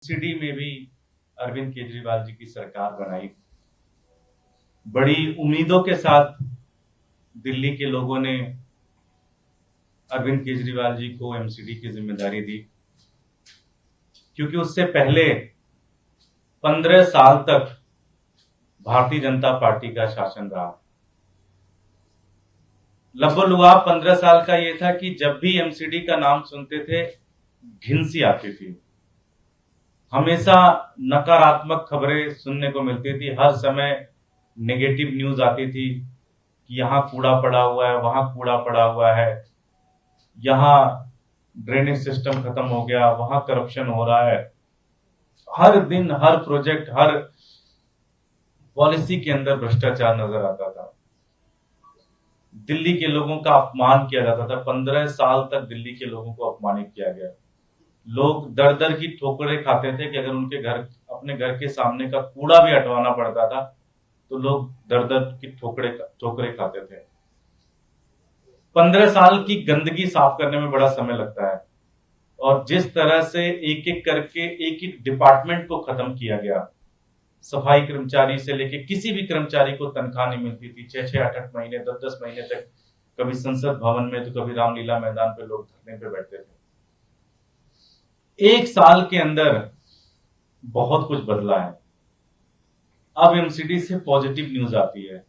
City में भी अरविंद केजरीवाल जी की सरकार बनाई। बड़ी उम्मीदों के साथ दिल्ली के लोगों ने अरविंद केजरीवाल जी को एमसीडी की जिम्मेदारी दी, क्योंकि उससे पहले 15 साल तक भारतीय जनता पार्टी का शासन रहा। लबोलुआब 15 साल का यह था कि जब भी एमसीडी का नाम सुनते थे घिन सी आती थी। हमेशा नकारात्मक खबरें सुनने को मिलती थी, हर समय नेगेटिव न्यूज आती थी कि यहां कूड़ा पड़ा हुआ है, वहां कूड़ा पड़ा हुआ है, यहां ड्रेनेज सिस्टम खत्म हो गया, वहां करप्शन हो रहा है। हर दिन हर प्रोजेक्ट हर पॉलिसी के अंदर भ्रष्टाचार नजर आता था। दिल्ली के लोगों का अपमान किया जाता था। 15 साल तक दिल्ली के लोगों को अपमानित किया गया। लोग दर दर की ठोकरें खाते थे कि अगर उनके घर अपने घर के सामने का कूड़ा भी हटवाना पड़ता था तो लोग दर दर की ठोकरें खाते थे। 15 साल की गंदगी साफ करने में बड़ा समय लगता है, और जिस तरह से एक एक करके एक एक डिपार्टमेंट को खत्म किया गया, सफाई कर्मचारी से लेके किसी भी कर्मचारी को तनख्वाह नहीं मिलती थी। 6-6, 8-8 महीने, 10-10 महीने तक कभी संसद भवन में तो कभी रामलीला मैदान पे लोग धरने पे बैठते थे। एक साल के अंदर बहुत कुछ बदला है। अब एमसीडी से पॉजिटिव न्यूज आती है,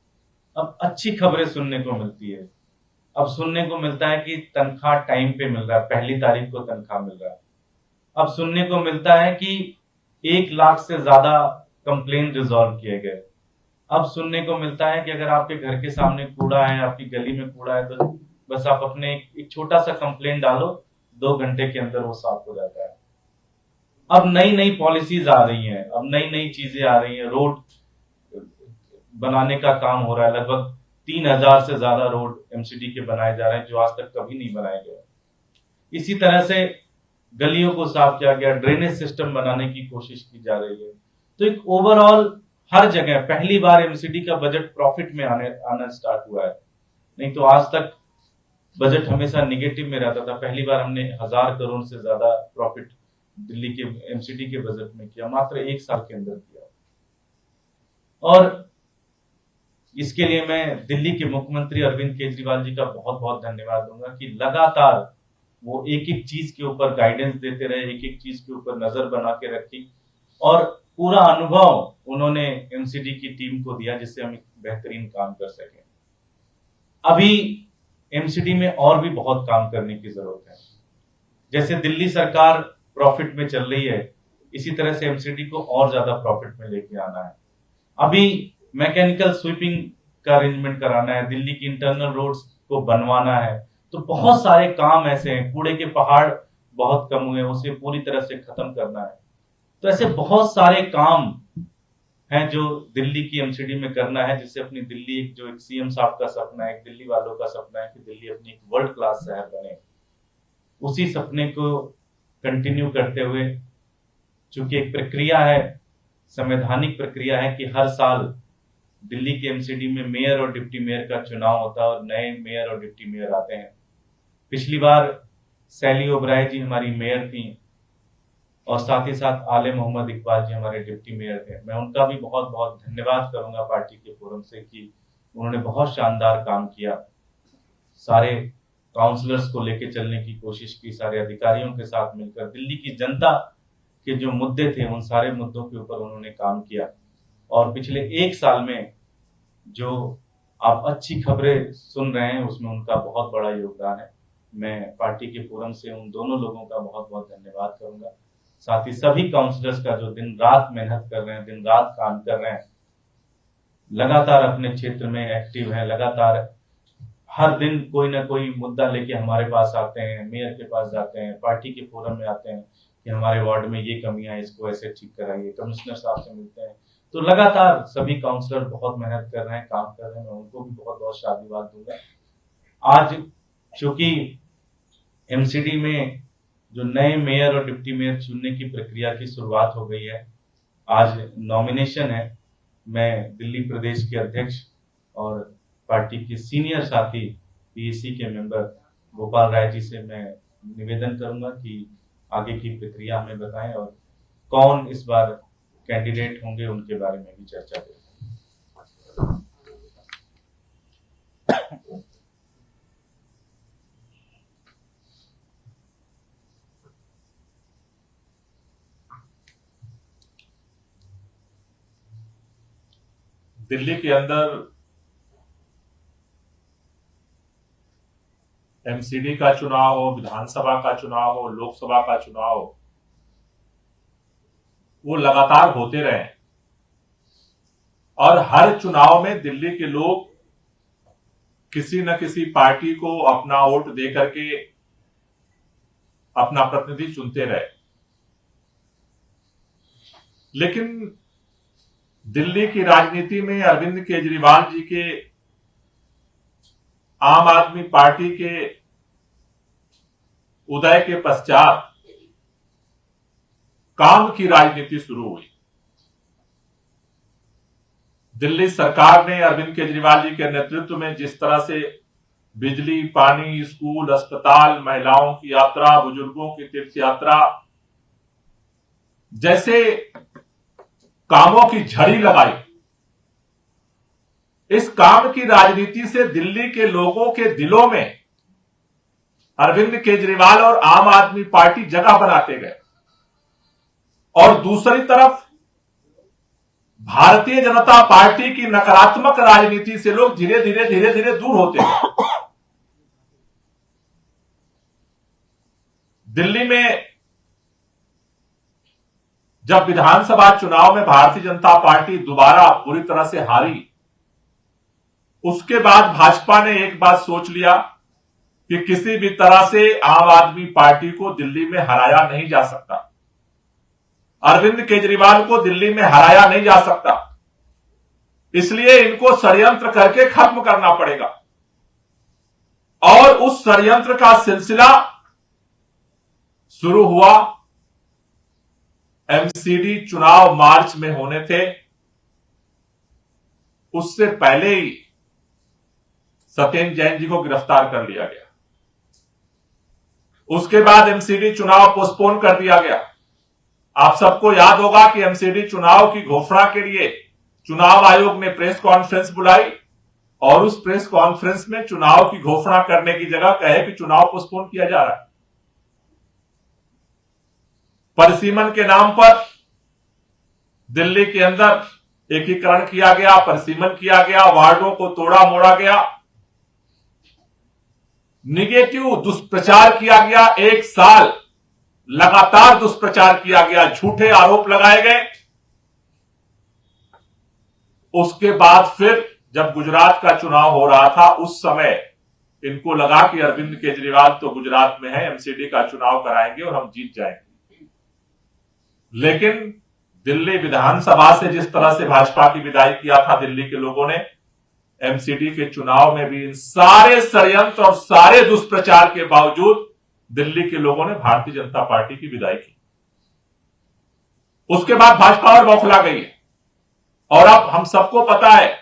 अब अच्छी खबरें सुनने को मिलती है। अब सुनने को मिलता है कि तनख्वाह टाइम पे मिल रहा है, 1 तारीख को तनख्वाह मिल रहा है। अब सुनने को मिलता है कि 1 लाख से ज्यादा कंप्लेन रिजॉल्व किए गए। अब सुनने को मिलता है कि अगर आपके घर के सामने कूड़ा है, आपकी गली में कूड़ा है, तो बस आप अपने एक छोटा सा कंप्लेन डालो, 2 घंटे के अंदर वो साफ हो जाता है। अब नई नई पॉलिसीज आ रही हैं, अब नई नई चीजें आ रही हैं। रोड बनाने का काम हो रहा है, लगभग 3,000 से ज्यादा रोड एमसीडी के बनाए जा रहे हैं जो आज तक कभी नहीं बनाए गए। इसी तरह से गलियों को साफ किया गया, ड्रेनेज सिस्टम बनाने की कोशिश की जा रही है। तो एक ओवरऑल हर जगह पहली बार एमसीडी का बजट प्रॉफिट में आना स्टार्ट हुआ है। नहीं तो आज तक बजट हमेशा निगेटिव में रहता था। पहली बार हमने 1,000 करोड़ से ज्यादा प्रॉफिट दिल्ली के एमसीडी के बजट में किया, मात्र 1 साल के अंदर किया। और इसके लिए मैं दिल्ली के मुख्यमंत्री अरविंद केजरीवाल जी का बहुत बहुत धन्यवाद दूंगा कि लगातार वो एक एक चीज के ऊपर गाइडेंस देते रहे, एक एक चीज के ऊपर नजर बना के रखी, और पूरा अनुभव उन्होंने एमसीडी की टीम को दिया जिससे हम एक बेहतरीन काम कर सकें। अभी एमसीडी में और भी बहुत काम करने की जरूरत है। जैसे दिल्ली सरकार प्रॉफिट में चल रही है, इसी तरह से एमसीडी को और ज्यादा प्रॉफिट में लेके आना है। अभी मैकेनिकल स्वीपिंग का अरेंजमेंट कराना है, दिल्ली की इंटरनल रोड्स को बनवाना है। तो बहुत सारे काम ऐसे हैं, कूड़े के पहाड़ बहुत कम हुए, उसे पूरी तरह से खत्म करना है। तो ऐसे बहुत सारे काम हैं जो दिल्ली की एमसीडी में करना है, जिससे अपनी दिल्ली एक सीएम साहब का सपना है, एक दिल्ली वालों का सपना है कि दिल्ली अपनी एक वर्ल्ड क्लास शहर बने। उसी सपने को कंटिन्यू करते हुए, चूंकि एक प्रक्रिया है, संवैधानिक प्रक्रिया है कि हर साल दिल्ली के एमसीडी में मेयर और डिप्टी मेयर का चुनाव होता है और नए मेयर और डिप्टी मेयर आते हैं। पिछली बार सैली ओबराय जी हमारी मेयर थी, और साथ ही साथ आले मोहम्मद इकबाल जी हमारे डिप्टी मेयर थे। मैं उनका भी बहुत बहुत धन्यवाद करूंगा पार्टी के फोरम से कि उन्होंने बहुत शानदार काम किया। सारे काउंसलर्स को लेके चलने की कोशिश की, सारे अधिकारियों के साथ मिलकर दिल्ली की जनता के जो मुद्दे थे उन सारे मुद्दों के ऊपर उन्होंने काम किया। और पिछले 1 साल में जो आप अच्छी खबरें सुन रहे हैं उसमें उनका बहुत बड़ा योगदान है। मैं पार्टी के फोरम से उन दोनों लोगों का बहुत बहुत धन्यवाद करूंगा। साथ ही सभी काउंसलर्स का जो दिन रात मेहनत कर रहे हैं, दिन रात काम कर रहे हैं, लगातार अपने क्षेत्र में एक्टिव है, लगातार हर दिन कोई ना कोई मुद्दा लेके हमारे पास आते हैं, मेयर के पास जाते हैं, पार्टी के फोरम में आते हैं कि हमारे वार्ड में ये कमियां है, इसको ऐसे ठीक कराइए, कमिश्नर साहब से मिलते हैं। तो लगातार सभी काउंसलर बहुत मेहनत कर रहे हैं, काम कर रहे हैं। मैं उनको भी बहुत बहुत शाबाश दूंगा। आज चूंकि एमसीडी में जो नए मेयर और डिप्टी मेयर चुनने की प्रक्रिया की शुरुआत हो गई है, आज नॉमिनेशन है। मैं दिल्ली प्रदेश के अध्यक्ष और पार्टी के सीनियर साथी पीएसी के मेंबर गोपाल राय जी से मैं निवेदन करूंगा कि आगे की प्रक्रिया हमें बताएं और कौन इस बार कैंडिडेट होंगे उनके बारे में भी चर्चा करें। दिल्ली के अंदर एमसीडी का चुनाव हो, विधानसभा का चुनाव हो, लोकसभा का चुनाव हो, वो लगातार होते रहे और हर चुनाव में दिल्ली के लोग किसी न किसी पार्टी को अपना वोट दे करके अपना प्रतिनिधि चुनते रहे। लेकिन दिल्ली की राजनीति में अरविंद केजरीवाल जी के आम आदमी पार्टी के उदय के पश्चात काम की राजनीति शुरू हुई। दिल्ली सरकार ने अरविंद केजरीवाल जी के नेतृत्व में जिस तरह से बिजली, पानी, स्कूल, अस्पताल, महिलाओं की यात्रा, बुजुर्गों की तीर्थ यात्रा जैसे कामों की झड़ी लगाई, इस काम की राजनीति से दिल्ली के लोगों के दिलों में अरविंद केजरीवाल और आम आदमी पार्टी जगह बनाते गए और दूसरी तरफ भारतीय जनता पार्टी की नकारात्मक राजनीति से लोग धीरे धीरे दूर होते गए। दिल्ली में जब विधानसभा चुनाव में भारतीय जनता पार्टी दोबारा पूरी तरह से हारी, उसके बाद भाजपा ने एक बात सोच लिया कि किसी भी तरह से आम आदमी पार्टी को दिल्ली में हराया नहीं जा सकता, अरविंद केजरीवाल को दिल्ली में हराया नहीं जा सकता, इसलिए इनको षड्यंत्र करके खत्म करना पड़ेगा। और उस षड्यंत्र का सिलसिला शुरू हुआ एमसीडी चुनाव मार्च में होने थे, उससे पहले ही सत्येंद्र जैन जी को गिरफ्तार कर लिया गया। उसके बाद एमसीडी चुनाव पोस्टपोन कर दिया गया। आप सबको याद होगा कि एमसीडी चुनाव की घोषणा के लिए चुनाव आयोग ने प्रेस कॉन्फ्रेंस बुलाई और उस प्रेस कॉन्फ्रेंस में चुनाव की घोषणा करने की जगह कहे कि चुनाव पोस्टपोन किया जा रहा है। परिसीमन के नाम पर दिल्ली के अंदर एकीकरण किया गया, परिसीमन किया गया, वार्डों को तोड़ा मोड़ा गया, निगेटिव दुष्प्रचार किया गया, एक साल लगातार दुष्प्रचार किया गया, झूठे आरोप लगाए गए। उसके बाद फिर जब गुजरात का चुनाव हो रहा था, उस समय इनको लगा कि अरविंद केजरीवाल तो गुजरात में है, एमसीडी का चुनाव कराएंगे और हम जीत जाएंगे। लेकिन दिल्ली विधानसभा से जिस तरह से भाजपा की विदाई किया था दिल्ली के लोगों ने, एमसीडी के चुनाव में भी इन सारे षड्यंत्र और सारे दुष्प्रचार के बावजूद दिल्ली के लोगों ने भारतीय जनता पार्टी की विदाई की। उसके बाद भाजपा और बौखला गई है और अब हम सबको पता है,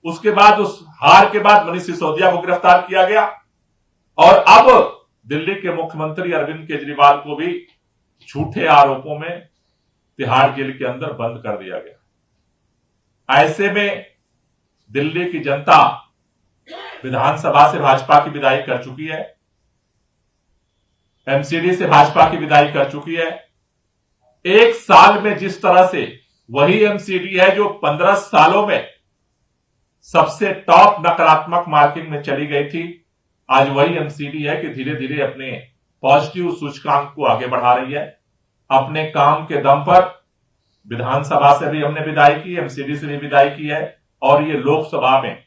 उसके बाद उस हार के बाद मनीष सिसोदिया को गिरफ्तार किया गया और अब दिल्ली के मुख्यमंत्री अरविंद केजरीवाल को भी झूठे आरोपों में तिहाड़ जेल के अंदर बंद कर दिया गया। ऐसे में दिल्ली की जनता विधानसभा से भाजपा की विदाई कर चुकी है, एमसीडी से भाजपा की विदाई कर चुकी है। एक साल में जिस तरह से वही एमसीडी है जो 15 सालों में सबसे टॉप नकारात्मक मार्किंग में चली गई थी, आज वही एमसीडी है कि धीरे धीरे अपने पॉजिटिव सूचकांक को आगे बढ़ा रही है। अपने काम के दम पर विधानसभा से भी हमने विदाई की, एमसीडी से भी विदाई की है और ये लोकसभा में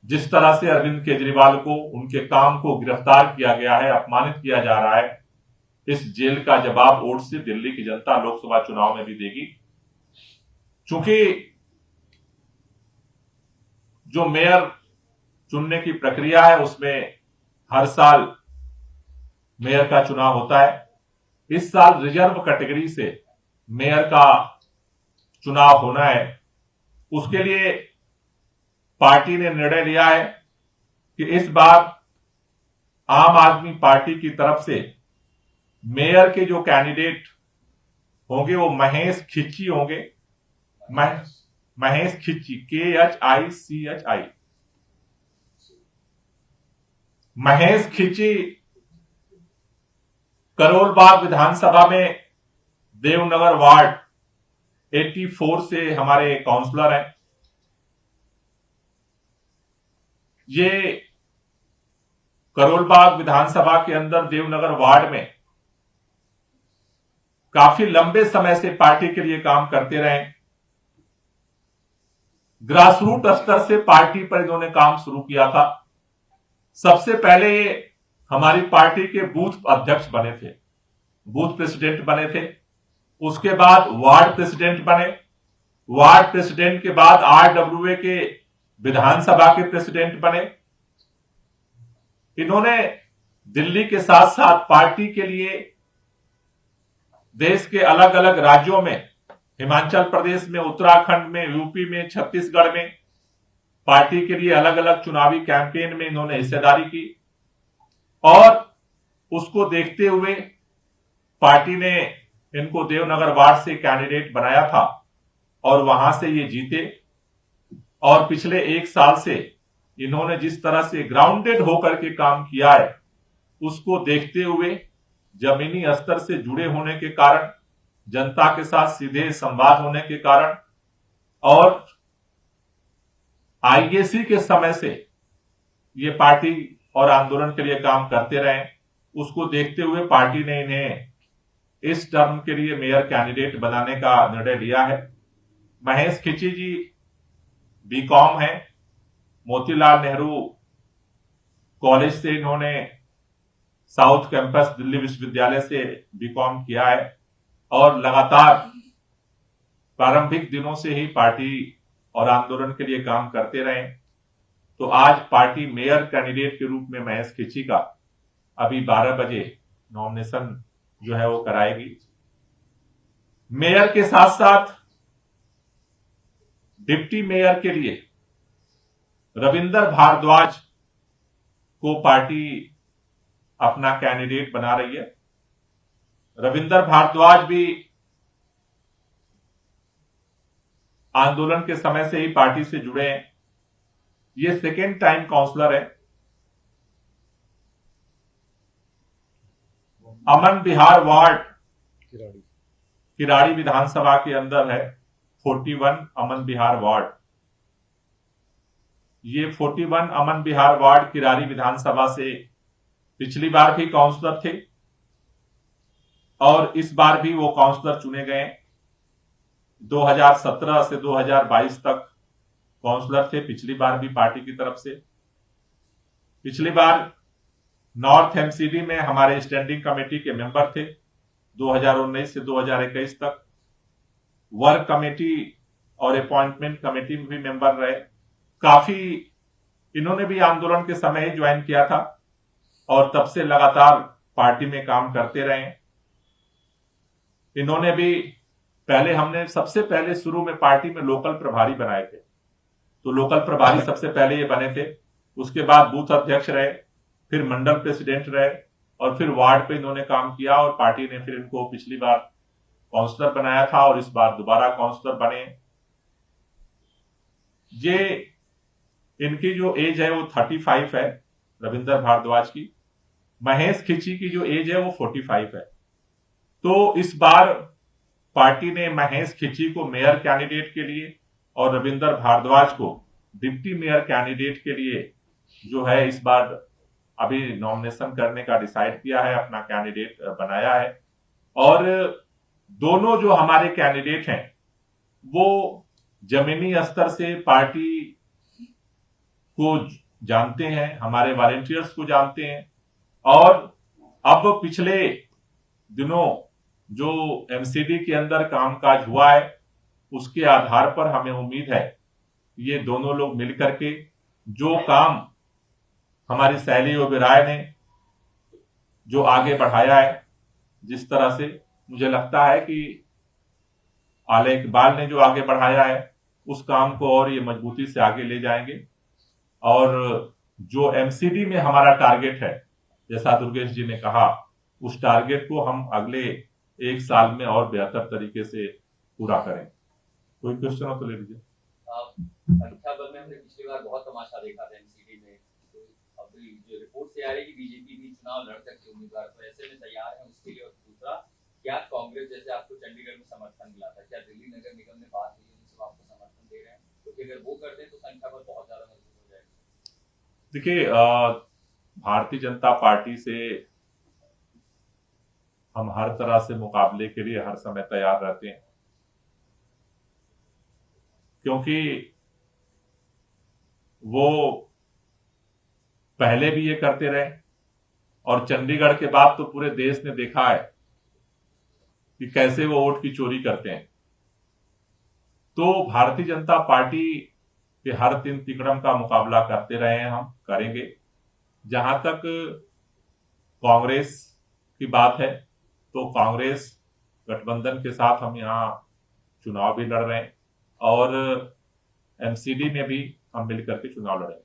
जिस तरह से अरविंद केजरीवाल को उनके काम को गिरफ्तार किया गया है, अपमानित किया जा रहा है, इस जेल का जवाब वोट से दिल्ली की जनता लोकसभा चुनाव में भी देगी। चूंकि जो मेयर चुनने की प्रक्रिया है उसमें हर साल मेयर का चुनाव होता है, इस साल रिजर्व कैटेगरी से मेयर का चुनाव होना है। उसके लिए पार्टी ने निर्णय लिया है कि इस बार आम आदमी पार्टी की तरफ से मेयर के जो कैंडिडेट होंगे वो महेश खिच्ची होंगे। महेश खिच्ची, KHICHI। महेश खिच्ची करोलबाग विधानसभा में देवनगर वार्ड 84 से हमारे काउंसलर हैं। ये करोलबाग विधानसभा के अंदर देवनगर वार्ड में काफी लंबे समय से पार्टी के लिए काम करते रहे। ग्रासरूट स्तर से पार्टी पर इन्होंने काम शुरू किया था। सबसे पहले ये हमारी पार्टी के बूथ अध्यक्ष बने थे, बूथ प्रेसिडेंट बने थे। उसके बाद वार्ड प्रेसिडेंट बने। वार्ड प्रेसिडेंट के बाद RWA के विधानसभा के प्रेसिडेंट बने। इन्होंने दिल्ली के साथ साथ पार्टी के लिए देश के अलग अलग राज्यों में, हिमाचल प्रदेश में, उत्तराखंड में, यूपी में, छत्तीसगढ़ में पार्टी के लिए अलग अलग चुनावी कैंपेन में इन्होंने हिस्सेदारी की। और उसको देखते हुए पार्टी ने इनको देवनगर वार्ड से कैंडिडेट बनाया था और वहां से ये जीते। और पिछले 1 साल से इन्होंने जिस तरह से ग्राउंडेड होकर के काम किया है, उसको देखते हुए, जमीनी स्तर से जुड़े होने के कारण, जनता के साथ सीधे संवाद होने के कारण और IAC के समय से ये पार्टी और आंदोलन के लिए काम करते रहे, उसको देखते हुए पार्टी ने इन्हें इस टर्म के लिए मेयर कैंडिडेट बनाने का निर्णय लिया है। महेश खिच्ची जी BCom है, मोतीलाल नेहरू कॉलेज से इन्होंने साउथ कैंपस दिल्ली विश्वविद्यालय से BCom किया है और लगातार प्रारंभिक दिनों से ही पार्टी और आंदोलन के लिए काम करते रहे। तो आज पार्टी मेयर कैंडिडेट के रूप में महेश खिच्ची का अभी 12 बजे नॉमिनेशन जो है वो कराएगी। मेयर के साथ साथ डिप्टी मेयर के लिए रविंदर भारद्वाज को पार्टी अपना कैंडिडेट बना रही है। रविंदर भारद्वाज भी आंदोलन के समय से ही पार्टी से जुड़े हैं। ये सेकेंड टाइम काउंसलर है। अमन विहार वार्ड किराड़ी विधानसभा के अंदर है 41 अमन विहार वार्ड। ये 41 अमन विहार वार्ड किराड़ी विधानसभा से पिछली बार भी काउंसलर थे और इस बार भी वो काउंसलर चुने गए। 2017 से 2022 तक काउंसलर थे, पिछली बार भी पार्टी की तरफ से। पिछली बार नॉर्थ MCD में हमारे स्टैंडिंग कमेटी के मेंबर थे 2019 से 2021 तक। वर्क कमेटी और अपॉइंटमेंट कमेटी में भी मेंबर रहे। काफी इन्होंने भी आंदोलन के समय ही ज्वाइन किया था और तब से लगातार पार्टी में काम करते रहे। इन्होंने भी हमने सबसे पहले शुरू में पार्टी में लोकल प्रभारी बनाए थे, तो लोकल प्रभारी सबसे पहले ये बने थे। उसके बाद बूथ अध्यक्ष रहे, फिर मंडल प्रेसिडेंट रहे और फिर वार्ड पे इन्होंने काम किया और पार्टी ने फिर इनको पिछली बार काउंसलर बनाया था और इस बार दोबारा काउंसलर बने। ये इनकी जो एज है वो 35 है रविंदर भारद्वाज की। महेश खिच्ची की जो एज है वो 45 है। तो इस बार पार्टी ने महेश खिच्ची को मेयर कैंडिडेट के लिए और रविंदर भारद्वाज को डिप्टी मेयर कैंडिडेट के लिए जो है इस बार अभी नॉमिनेशन करने का डिसाइड किया है, अपना कैंडिडेट बनाया है। और दोनों जो हमारे कैंडिडेट हैं वो जमीनी स्तर से पार्टी को जानते हैं, हमारे वॉलंटियर्स को जानते हैं और अब पिछले दिनों जो MCD के अंदर कामकाज हुआ है उसके आधार पर हमें उम्मीद है ये दोनों लोग मिलकर के जो काम हमारी शैली ओबेरॉय ने जो आगे बढ़ाया है, जिस तरह से मुझे लगता है कि आले इकबाल ने जो आगे बढ़ाया है उस काम को और ये मजबूती से आगे ले जाएंगे। और जो MCD में हमारा टारगेट है, जैसा दुर्गेश जी ने कहा, उस टारगेट को हम अगले एक साल में और बेहतर तरीके से पूरा करें। कोई क्वेश्चन हो तो ले लीजिए। संख्या बल में हमने पिछली बार बहुत तमाशा देखा था एमसीडी में, तो अभी जो रिपोर्ट से आ रही है कि बीजेपी भी चुनाव लड़ सकती है उम्मीदवार, तो ऐसे में तैयार है उसके लिए? और दूसरा, क्या कांग्रेस जैसे आपको चंडीगढ़ में समर्थन मिला था, क्या दिल्ली नगर निगम में बात हुई उनसे आपको समर्थन दे रहे हैं? क्योंकि अगर वो करते हैं तो संख्या बल बहुत ज्यादा मजबूत हो जाएगी। देखिए, भारतीय जनता पार्टी से हम हर तरह से मुकाबले के लिए हर समय तैयार रहते हैं, क्योंकि वो पहले भी ये करते रहे और चंडीगढ़ के बाद तो पूरे देश ने देखा है कि कैसे वो वोट की चोरी करते हैं। तो भारतीय जनता पार्टी के हर तीन तिकड़म का मुकाबला करते रहे हैं, हम करेंगे। जहां तक कांग्रेस की बात है तो कांग्रेस गठबंधन के साथ हम यहाँ चुनाव भी लड़ रहे हैं और एमसीडी में भी हम मिलकर के चुनाव लड़ेंगे।